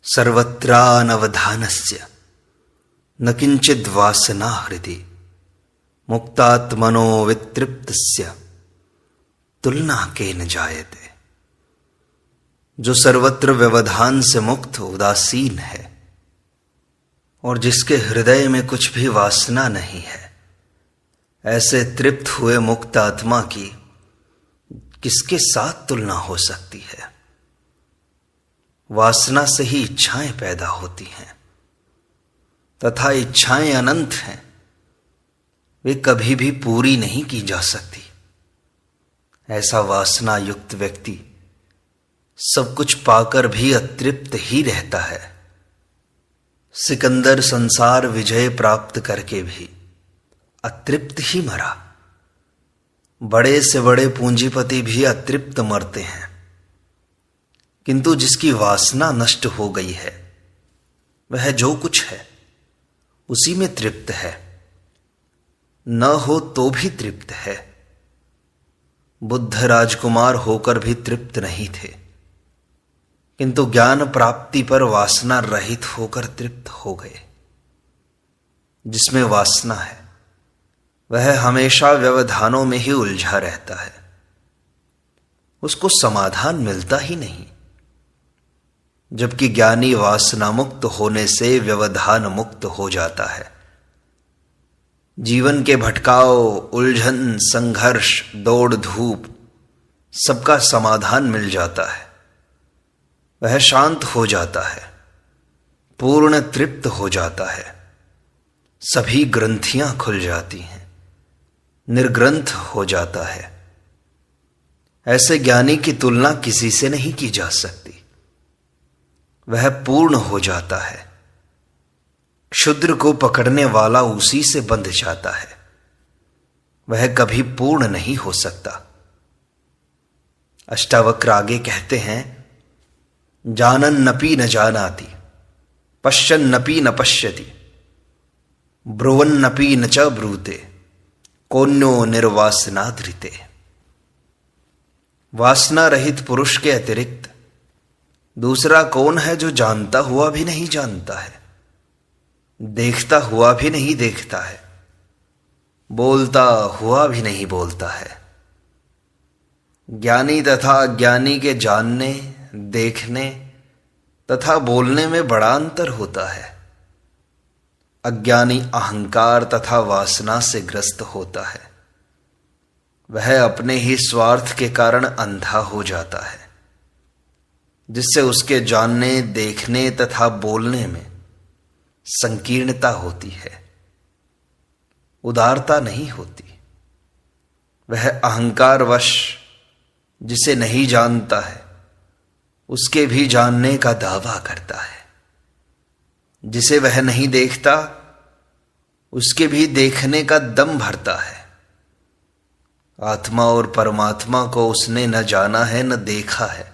सर्वत्रानवधानस्य न किंचिद् वासना हृदि मुक्तात्मनो वितृप्तस्य तुलना केन जायते। जो सर्वत्र व्यवधान से मुक्त उदासीन है और जिसके हृदय में कुछ भी वासना नहीं है, ऐसे तृप्त हुए मुक्त आत्मा की किसके साथ तुलना हो सकती है। वासना से ही इच्छाएं पैदा होती हैं तथा इच्छाएं अनंत हैं, वे कभी भी पूरी नहीं की जा सकती। ऐसा वासना युक्त व्यक्ति सब कुछ पाकर भी अतृप्त ही रहता है। सिकंदर संसार विजय प्राप्त करके भी अतृप्त ही मरा। बड़े से बड़े पूंजीपति भी अतृप्त मरते हैं, किंतु जिसकी वासना नष्ट हो गई है वह जो कुछ है उसी में तृप्त है, न हो तो भी तृप्त है। बुद्ध राजकुमार होकर भी तृप्त नहीं थे, किंतु ज्ञान प्राप्ति पर वासना रहित होकर तृप्त हो गए। जिसमें वासना है वह हमेशा व्यवधानों में ही उलझा रहता है, उसको समाधान मिलता ही नहीं। जबकि ज्ञानी वासना मुक्त होने से व्यवधान मुक्त हो जाता है। जीवन के भटकाव, उलझन, संघर्ष, दौड़ धूप सबका समाधान मिल जाता है। वह शांत हो जाता है, पूर्ण तृप्त हो जाता है। सभी ग्रंथियां खुल जाती हैं, निर्ग्रंथ हो जाता है। ऐसे ज्ञानी की तुलना किसी से नहीं की जा सकती। वह पूर्ण हो जाता है। क्षुद्र को पकड़ने वाला उसी से बंध जाता है। वह कभी पूर्ण नहीं हो सकता। अष्टावक्र आगे कहते हैं, जानन नपि न जानाति, पश्यन नपि न पश्यति, ब्रुवन नपि न च ब्रूते, कोन्यो निर्वासनाधृते। वासना रहित पुरुष के अतिरिक्त दूसरा कौन है जो जानता हुआ भी नहीं जानता है, देखता हुआ भी नहीं देखता है, बोलता हुआ भी नहीं बोलता है। ज्ञानी तथा अज्ञानी के जानने, देखने तथा बोलने में बड़ा अंतर होता है। अज्ञानी अहंकार तथा वासना से ग्रस्त होता है। वह अपने ही स्वार्थ के कारण अंधा हो जाता है, जिससे उसके जानने, देखने तथा बोलने में संकीर्णता होती है, उदारता नहीं होती। वह अहंकारवश जिसे नहीं जानता है उसके भी जानने का दावा करता है। जिसे वह नहीं देखता उसके भी देखने का दम भरता है। आत्मा और परमात्मा को उसने न जाना है न देखा है,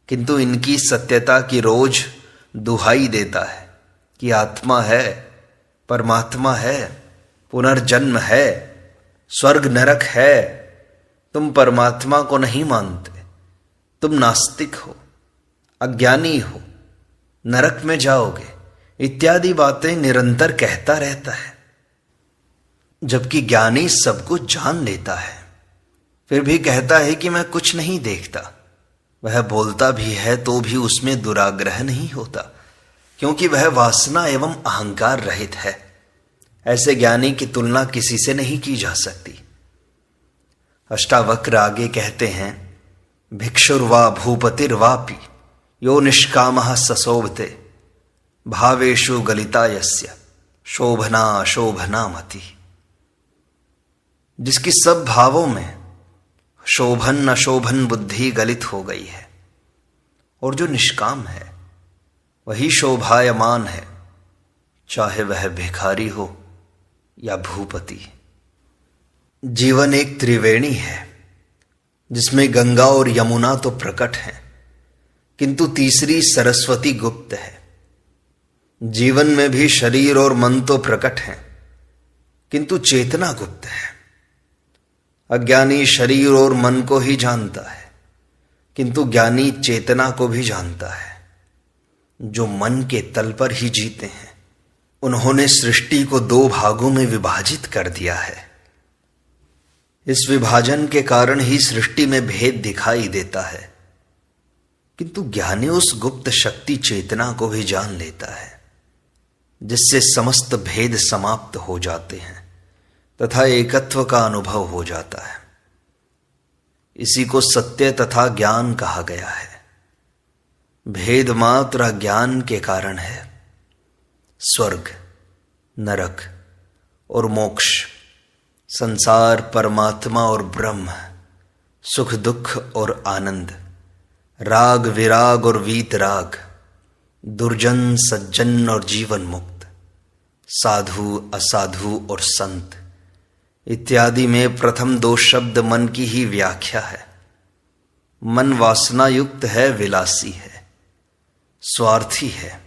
किंतु इनकी सत्यता की रोज दुहाई देता है कि आत्मा है, परमात्मा है, पुनर्जन्म है, स्वर्ग नरक है। तुम परमात्मा को नहीं मानते, तुम नास्तिक हो, अज्ञानी हो, नरक में जाओगे, इत्यादि बातें निरंतर कहता रहता है। जबकि ज्ञानी सब कुछ जान लेता है, फिर भी कहता है कि मैं कुछ नहीं देखता। वह बोलता भी है तो भी उसमें दुराग्रह नहीं होता, क्योंकि वह वासना एवं अहंकार रहित है। ऐसे ज्ञानी की तुलना किसी से नहीं की जा सकती। अष्टावक्र आगे कहते हैं, भिक्षुर्वा भूपतिर्वापि यो निष्कामः सशोभते, भावेषु गलिता यस्य शोभना शोभना मति। जिसकी सब भावों में शोभन अशोभन बुद्धि गलित हो गई है और जो निष्काम है वही शोभायमान है, चाहे वह भिखारी हो या भूपति। जीवन एक त्रिवेणी है जिसमें गंगा और यमुना तो प्रकट हैं, किंतु तीसरी सरस्वती गुप्त है। जीवन में भी शरीर और मन तो प्रकट हैं, किंतु चेतना गुप्त है। अज्ञानी शरीर और मन को ही जानता है, किंतु ज्ञानी चेतना को भी जानता है। जो मन के तल पर ही जीते हैं। उन्होंने सृष्टि को 2 भागों में विभाजित कर दिया है। इस विभाजन के कारण ही सृष्टि में भेद दिखाई देता है, किंतु ज्ञानी उस गुप्त शक्ति चेतना को भी जान लेता है जिससे समस्त भेद समाप्त हो जाते हैं तथा एकत्व का अनुभव हो जाता है। इसी को सत्य तथा ज्ञान कहा गया है। भेद मात्र ज्ञान के कारण है। स्वर्ग, नरक और मोक्ष, संसार, परमात्मा और ब्रह्म, सुख दुख और आनंद, राग विराग और वीतराग, दुर्जन सज्जन और जीवन मुक्त, साधु असाधु और संत इत्यादि में प्रथम 2 शब्द मन की ही व्याख्या है। मन वासना युक्त है, विलासी है, स्वार्थी है।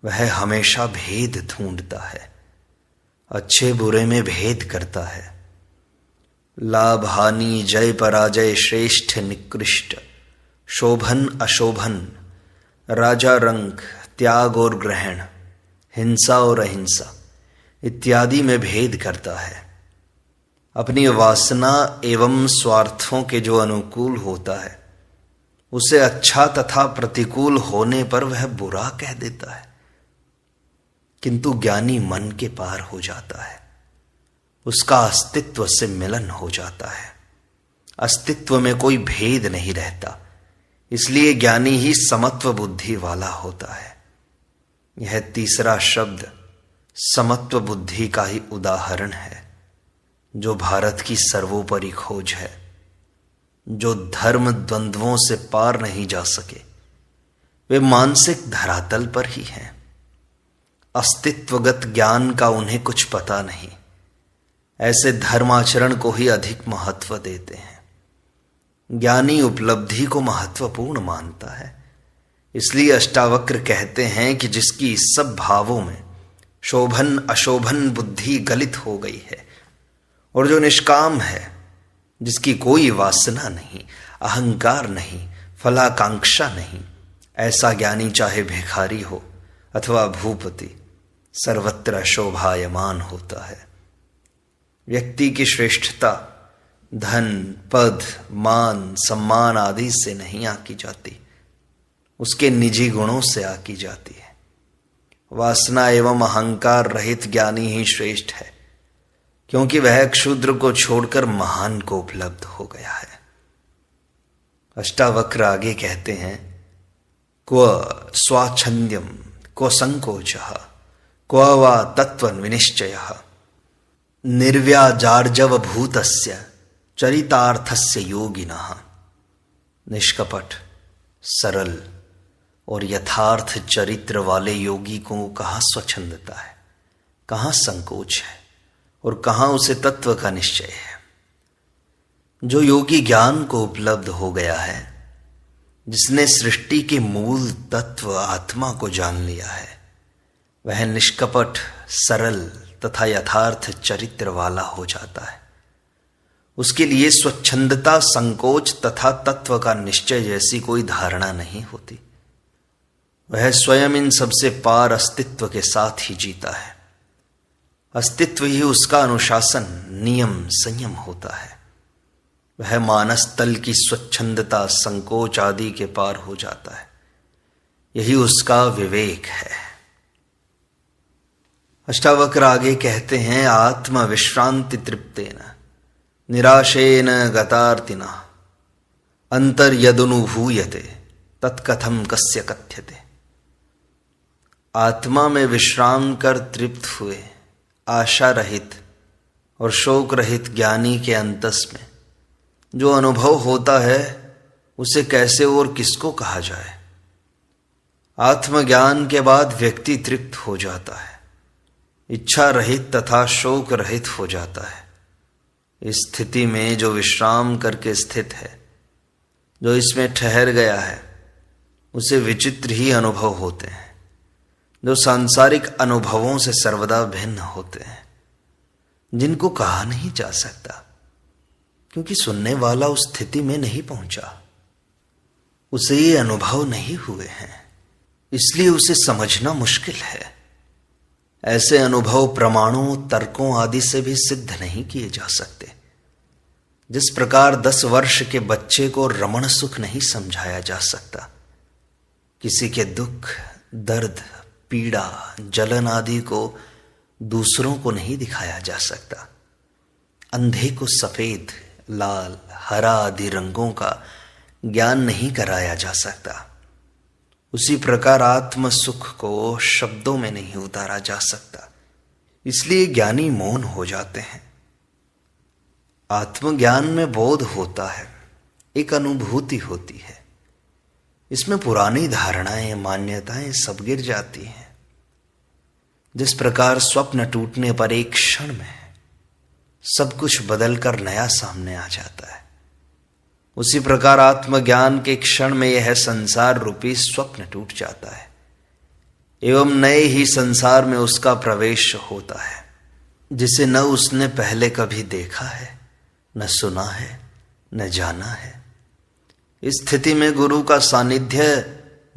वह हमेशा भेद ढूंढता है, अच्छे बुरे में भेद करता है। लाभ हानि, जय पराजय, श्रेष्ठ निकृष्ट, शोभन अशोभन, राजा रंक, त्याग और ग्रहण, हिंसा और अहिंसा इत्यादि में भेद करता है। अपनी वासना एवं स्वार्थों के जो अनुकूल होता है उसे अच्छा तथा प्रतिकूल होने पर वह बुरा कह देता है। किंतु ज्ञानी मन के पार हो जाता है, उसका अस्तित्व से मिलन हो जाता है। अस्तित्व में कोई भेद नहीं रहता, इसलिए ज्ञानी ही समत्व बुद्धि वाला होता है। यह तीसरा शब्द समत्व बुद्धि का ही उदाहरण है, जो भारत की सर्वोपरि खोज है। जो धर्म द्वंद्वों से पार नहीं जा सके वे मानसिक धरातल पर ही हैं। अस्तित्वगत ज्ञान का उन्हें कुछ पता नहीं, ऐसे धर्माचरण को ही अधिक महत्व देते हैं। ज्ञानी उपलब्धि को महत्वपूर्ण मानता है, इसलिए अष्टावक्र कहते हैं कि जिसकी सब भावों में शोभन अशोभन बुद्धि गलित हो गई है और जो निष्काम है, जिसकी कोई वासना नहीं, अहंकार नहीं, फलाकांक्षा नहीं, ऐसा ज्ञानी चाहे भिखारी हो अथवा भूपति, सर्वत्र शोभायमान होता है। व्यक्ति की श्रेष्ठता धन, पद, मान, सम्मान आदि से नहीं आकी जाती, उसके निजी गुणों से आकी जाती है। वासना एवं अहंकार रहित ज्ञानी ही श्रेष्ठ है, क्योंकि वह क्षुद्र को छोड़कर महान को उपलब्ध हो गया है। अष्टावक्र आगे कहते हैं, क्व स्वाच्छंद्यम, क्व संकोचः, क्व वा तत्त्वं विनिश्चयः, निर्व्याजार्जव भूतस्य चरितार्थस्य योगिनः। निष्कपट, सरल और यथार्थ चरित्र वाले योगी को कहाँ स्वच्छंदता है, कहाँ संकोच है और कहाँ उसे तत्व का निश्चय है। जो योगी ज्ञान को उपलब्ध हो गया है, जिसने सृष्टि के मूल तत्व आत्मा को जान लिया है, वह निष्कपट, सरल तथा यथार्थ चरित्र वाला हो जाता है। उसके लिए स्वच्छंदता, संकोच तथा तत्व का निश्चय जैसी कोई धारणा नहीं होती। वह स्वयं इन सबसे पार अस्तित्व के साथ ही जीता है। अस्तित्व ही उसका अनुशासन, नियम, संयम होता है। वह मानस तल की स्वच्छंदता, संकोच आदि के पार हो जाता है। यही उसका विवेक है। अष्टावक्र आगे कहते हैं, आत्म विश्रांति तृप्तेन निराशेन गतार्तिना अंतर्यदनुभूयते तत्कथम कस्य कथ्यते। आत्मा में विश्राम कर तृप्त हुए, आशा रहित और शोक रहित ज्ञानी के अंतस में जो अनुभव होता है, उसे कैसे और किसको कहा जाए। आत्मज्ञान के बाद व्यक्ति तृप्त हो जाता है, इच्छा रहित तथा शोक रहित हो जाता है। इस स्थिति में जो विश्राम करके स्थित है, जो इसमें ठहर गया है, उसे विचित्र ही अनुभव होते हैं, जो सांसारिक अनुभवों से सर्वदा भिन्न होते हैं, जिनको कहा नहीं जा सकता, क्योंकि सुनने वाला उस स्थिति में नहीं पहुंचा, उसे ये अनुभव नहीं हुए हैं। इसलिए उसे समझना मुश्किल है। ऐसे अनुभव प्रमाणों, तर्कों आदि से भी सिद्ध नहीं किए जा सकते। जिस प्रकार 10 वर्ष के बच्चे को रमण सुख नहीं समझाया जा सकता, किसी के दुख, दर्द, पीड़ा, जलन आदि को दूसरों को नहीं दिखाया जा सकता, अंधे को सफेद, लाल, हरा आदि रंगों का ज्ञान नहीं कराया जा सकता, उसी प्रकार आत्म सुख को शब्दों में नहीं उतारा जा सकता। इसलिए ज्ञानी मौन हो जाते हैं। आत्मज्ञान में बोध होता है, एक अनुभूति होती है। इसमें पुरानी धारणाएं, मान्यताएं सब गिर जाती हैं। जिस प्रकार स्वप्न टूटने पर एक क्षण में सब कुछ बदलकर नया सामने आ जाता है, उसी प्रकार आत्मज्ञान के क्षण में यह संसार रूपी स्वप्न टूट जाता है एवं नए ही संसार में उसका प्रवेश होता है, जिसे न उसने पहले कभी देखा है, न सुना है, न जाना है। इस स्थिति में गुरु का सानिध्य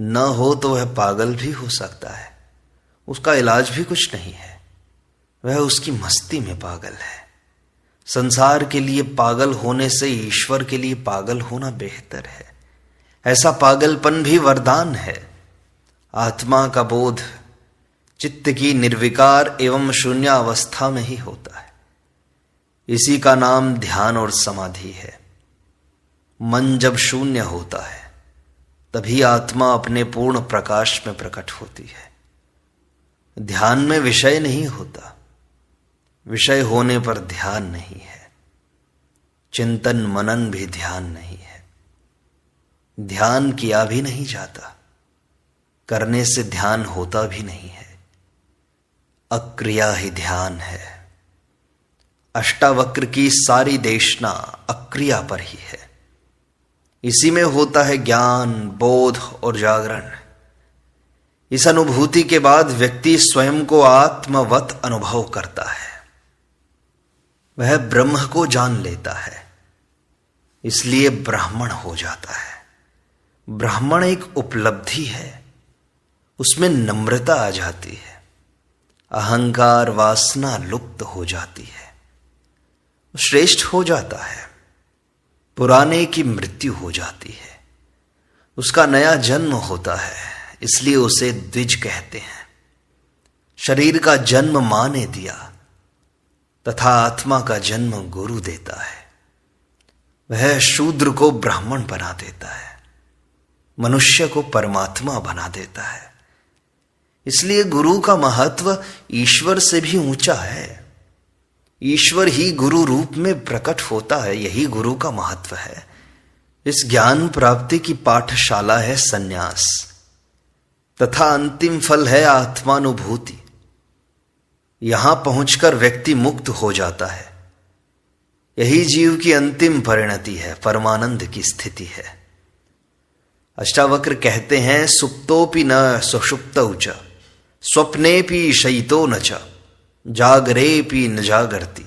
न हो तो वह पागल भी हो सकता है। उसका इलाज भी कुछ नहीं है, वह उसकी मस्ती में पागल है। संसार के लिए पागल होने से ईश्वर के लिए पागल होना बेहतर है। ऐसा पागलपन भी वरदान है। आत्मा का बोध चित्त की निर्विकार एवं शून्य अवस्था में ही होता है। इसी का नाम ध्यान और समाधि है। मन जब शून्य होता है तभी आत्मा अपने पूर्ण प्रकाश में प्रकट होती है। ध्यान में विषय नहीं होता, विषय होने पर ध्यान नहीं है। चिंतन मनन भी ध्यान नहीं है। ध्यान किया भी नहीं जाता, करने से ध्यान होता भी नहीं है। अक्रिया ही ध्यान है। अष्टावक्र की सारी देशना अक्रिया पर ही है। इसी में होता है ज्ञान, बोध और जागरण। इस अनुभूति के बाद व्यक्ति स्वयं को आत्मवत अनुभव करता है। वह ब्रह्म को जान लेता है, इसलिए ब्राह्मण हो जाता है। ब्राह्मण एक उपलब्धि है, उसमें नम्रता आ जाती है, अहंकार वासना लुप्त हो जाती है, श्रेष्ठ हो जाता है। पुराने की मृत्यु हो जाती है, उसका नया जन्म होता है, इसलिए उसे द्विज कहते हैं। शरीर का जन्म मां ने दिया तथा आत्मा का जन्म गुरु देता है। वह शूद्र को ब्राह्मण बना देता है, मनुष्य को परमात्मा बना देता है। इसलिए गुरु का महत्व ईश्वर से भी ऊंचा है। ईश्वर ही गुरु रूप में प्रकट होता है, यही गुरु का महत्व है। इस ज्ञान प्राप्ति की पाठशाला है सन्यास, तथा अंतिम फल है आत्मानुभूति। यहां पहुंचकर व्यक्ति मुक्त हो जाता है। यही जीव की अंतिम परिणति है, परमानंद की स्थिति है। अष्टावक्र कहते हैं, सुप्तोपि न सुषुप्तौ च, स्वप्नेपि शयितो न च, जागरेपि न जागर्ति,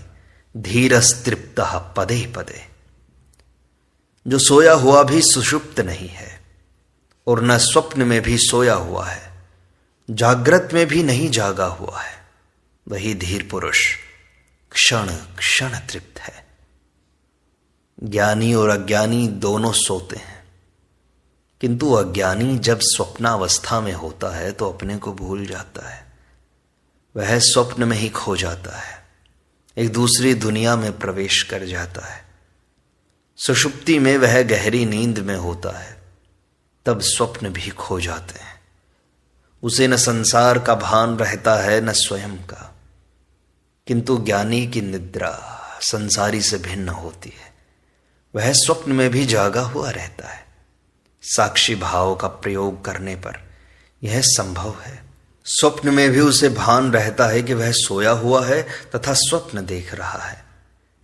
धीरस्तृप्तः पदे पदे। जो सोया हुआ भी सुषुप्त नहीं है और न स्वप्न में भी सोया हुआ है, जागृत में भी नहीं जागा हुआ है, वही धीर पुरुष क्षण क्षण तृप्त है। ज्ञानी और अज्ञानी दोनों सोते हैं, किंतु अज्ञानी जब स्वप्नावस्था में होता है तो अपने को भूल जाता है। वह स्वप्न में ही खो जाता है, एक दूसरी दुनिया में प्रवेश कर जाता है। सुषुप्ति में वह गहरी नींद में होता है, तब स्वप्न भी खो जाते हैं। उसे न संसार का भान रहता है न स्वयं का, किंतु ज्ञानी की निद्रा संसारी से भिन्न होती है। वह स्वप्न में भी जागा हुआ रहता है। साक्षी भाव का प्रयोग करने पर यह संभव है। स्वप्न में भी उसे भान रहता है कि वह सोया हुआ है तथा स्वप्न देख रहा है।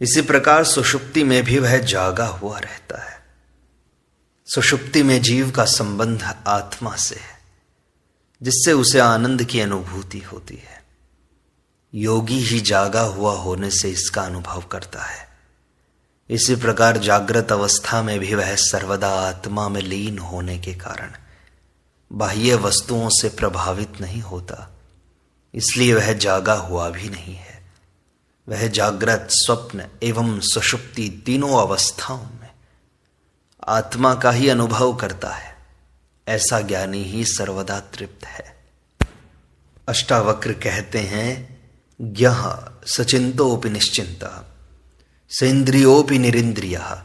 इसी प्रकार सुषुप्ति में भी वह जागा हुआ रहता है। सुषुप्ति में जीव का संबंध आत्मा से है, जिससे उसे आनंद की अनुभूति होती है। योगी ही जागा हुआ होने से इसका अनुभव करता है। इसी प्रकार जागृत अवस्था में भी वह सर्वदा आत्मा में लीन होने के कारण बाह्य वस्तुओं से प्रभावित नहीं होता, इसलिए वह जागा हुआ भी नहीं है। वह जागृत, स्वप्न एवं सुषुप्ति तीनों अवस्थाओं में आत्मा का ही अनुभव करता है। ऐसा ज्ञानी ही सर्वदा तृप्त है। अष्टावक्र कहते हैं, ज्ञः सचिंतोऽपि निश्चिंता सेन्द्रियोऽपि निरिन्द्रियः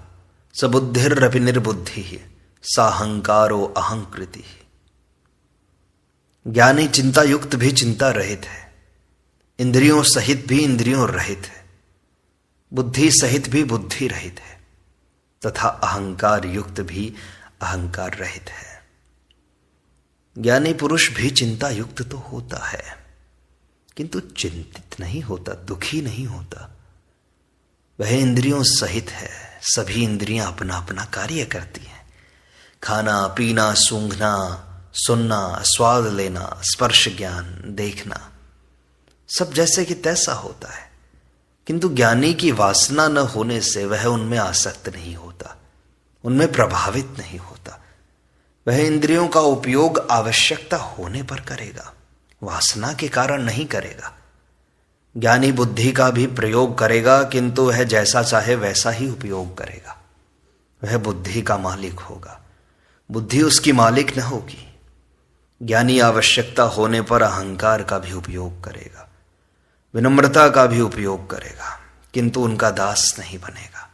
सबुद्धिरपि निर्बुद्धिः साहंकारो अहंकृति। ज्ञानी चिंता युक्त भी चिंता रहित है, इंद्रियों सहित भी इंद्रियों रहित है, बुद्धि सहित भी बुद्धि रहित है, तथा अहंकार युक्त भी अहंकार रहित है। ज्ञानी पुरुष भी चिंता युक्त तो होता है, किंतु चिंतित नहीं होता, दुखी नहीं होता। वह इंद्रियों सहित है, सभी इंद्रियां अपना अपना कार्य करती हैं। खाना पीना, सूंघना, सुनना, स्वाद लेना, स्पर्श ज्ञान, देखना, सब जैसे कि तैसा होता है। किंतु ज्ञानी की वासना न होने से वह उनमें आसक्त नहीं होता, उनमें प्रभावित नहीं होता। वह इंद्रियों का उपयोग आवश्यकता होने पर करेगा, वासना के कारण नहीं करेगा। ज्ञानी बुद्धि का भी प्रयोग करेगा, किंतु वह जैसा चाहे वैसा ही उपयोग करेगा। वह बुद्धि का मालिक होगा, बुद्धि उसकी मालिक न होगी। ज्ञानी आवश्यकता होने पर अहंकार का भी उपयोग करेगा, विनम्रता का भी उपयोग करेगा, किंतु उनका दास नहीं बनेगा,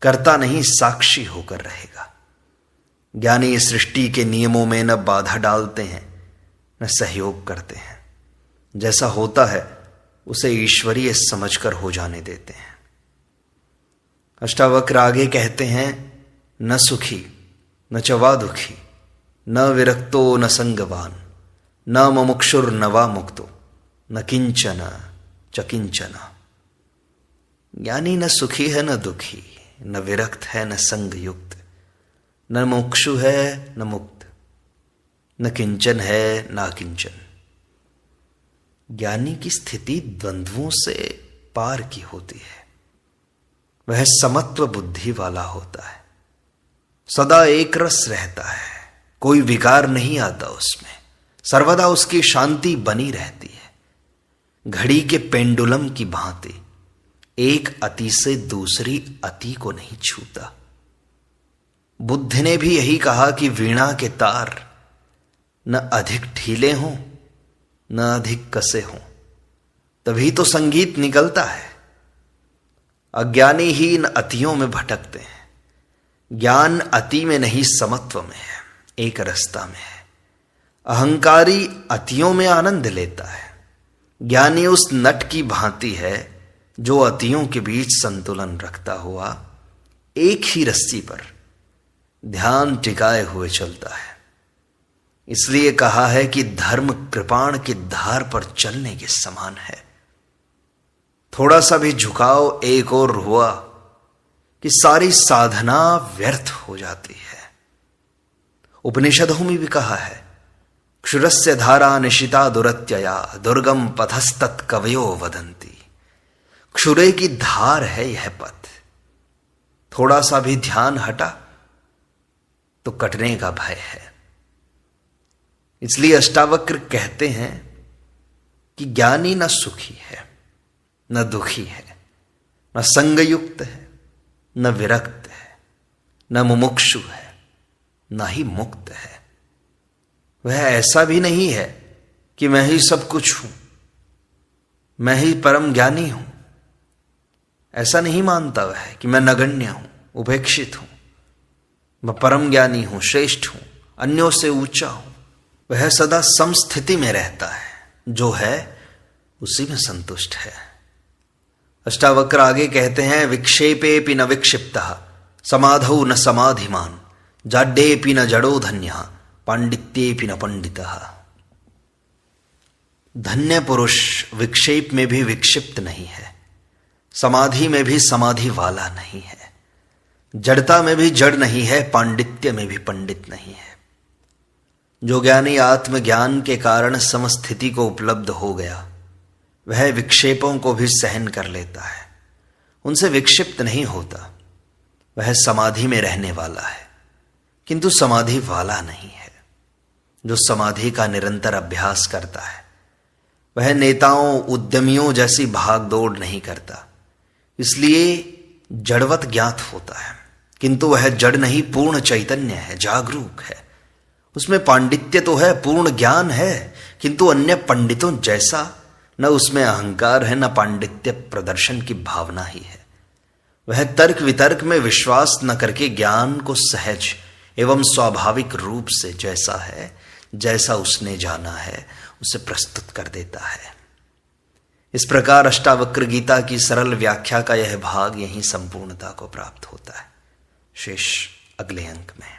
कर्ता नहीं, साक्षी होकर रहेगा। ज्ञानी सृष्टि के नियमों में न बाधा डालते हैं न सहयोग करते हैं। जैसा होता है उसे ईश्वरीय समझकर हो जाने देते हैं। अष्टावक्र आगे कहते हैं, न सुखी न च वा दुखी न विरक्तो न संगवान न मुमुक्षुर न वा मुक्तो न किंचन च किंचन। ज्ञानी न सुखी है न दुखी, न विरक्त है न संग युक्त, न मुमुक्षु है न मुक्त, न किंचन है न किंचन। ज्ञानी की स्थिति द्वंद्वों से पार की होती है। वह समत्व बुद्धि वाला होता है, सदा एक रस रहता है, कोई विकार नहीं आता उसमें, सर्वदा उसकी शांति बनी रहती है। घड़ी के पेंडुलम की भांति एक अति से दूसरी अति को नहीं छूता। बुद्ध ने भी यही कहा कि वीणा के तार न अधिक ढीले हों न अधिक कसे हों, तभी तो संगीत निकलता है। अज्ञानी ही इन अतियों में भटकते हैं। ज्ञान अति में नहीं, समत्व में है, एक रस्ता में है। अहंकारी अतियों में आनंद लेता है। ज्ञानी उस नट की भांति है जो अतियों के बीच संतुलन रखता हुआ एक ही रस्सी पर ध्यान टिकाए हुए चलता है। इसलिए कहा है कि धर्म कृपाण की धार पर चलने के समान है। थोड़ा सा भी झुकाव एक और हुआ कि सारी साधना व्यर्थ हो जाती है। उपनिषदों में भी कहा है, क्षुरस्य धारा निशिता दुरत्यया दुर्गम पथस्तत् कवयो वदंती। क्षुरे की धार है यह पथ, थोड़ा सा भी ध्यान हटा तो कटने का भय है। इसलिए अष्टावक्र कहते हैं कि ज्ञानी न सुखी है न दुखी है, न संगयुक्त है न विरक्त है, न मुमुक्षु है न ही मुक्त है। वह ऐसा भी नहीं है कि मैं ही सब कुछ हूं, मैं ही परम ज्ञानी हूं। ऐसा नहीं मानता वह कि मैं नगण्य हूं, उपेक्षित हूं, मैं परम ज्ञानी हूं, श्रेष्ठ हूं, अन्यों से ऊंचा हूं। वह सदा समस्थिति में रहता है, जो है उसी में संतुष्ट है। अष्टावक्र आगे कहते हैं, विक्षेपेपि न विक्षिप्तः समाधौ न समाधिमान जाड्येपि न जड़ो धन्यः पांडित्येपि न पंडितः। धन्य पुरुष विक्षेप में भी विक्षिप्त नहीं है, समाधि में भी समाधि वाला नहीं है, जड़ता में भी जड़ नहीं है, पांडित्य में भी पंडित नहीं है। जो ज्ञानी आत्मज्ञान के कारण समस्थिति को उपलब्ध हो गया, वह विक्षेपों को भी सहन कर लेता है, उनसे विक्षिप्त नहीं होता। वह समाधि में रहने वाला है, किंतु समाधि वाला नहीं है। जो समाधि का निरंतर अभ्यास करता है वह नेताओं उद्यमियों जैसी भागदौड़ नहीं करता, इसलिए जड़वत ज्ञात होता है, किंतु वह जड़ नहीं, पूर्ण चैतन्य है, जागरूक है। उसमें पांडित्य तो है, पूर्ण ज्ञान है, किंतु अन्य पंडितों जैसा न उसमें अहंकार है, न पांडित्य प्रदर्शन की भावना ही है। वह तर्क वितर्क में विश्वास न करके ज्ञान को सहज एवं स्वाभाविक रूप से जैसा है, जैसा उसने जाना है, उसे प्रस्तुत कर देता है। इस प्रकार अष्टावक्र गीता की सरल व्याख्या का यह भाग यहीं संपूर्णता को प्राप्त होता है। शेष अगले अंक में।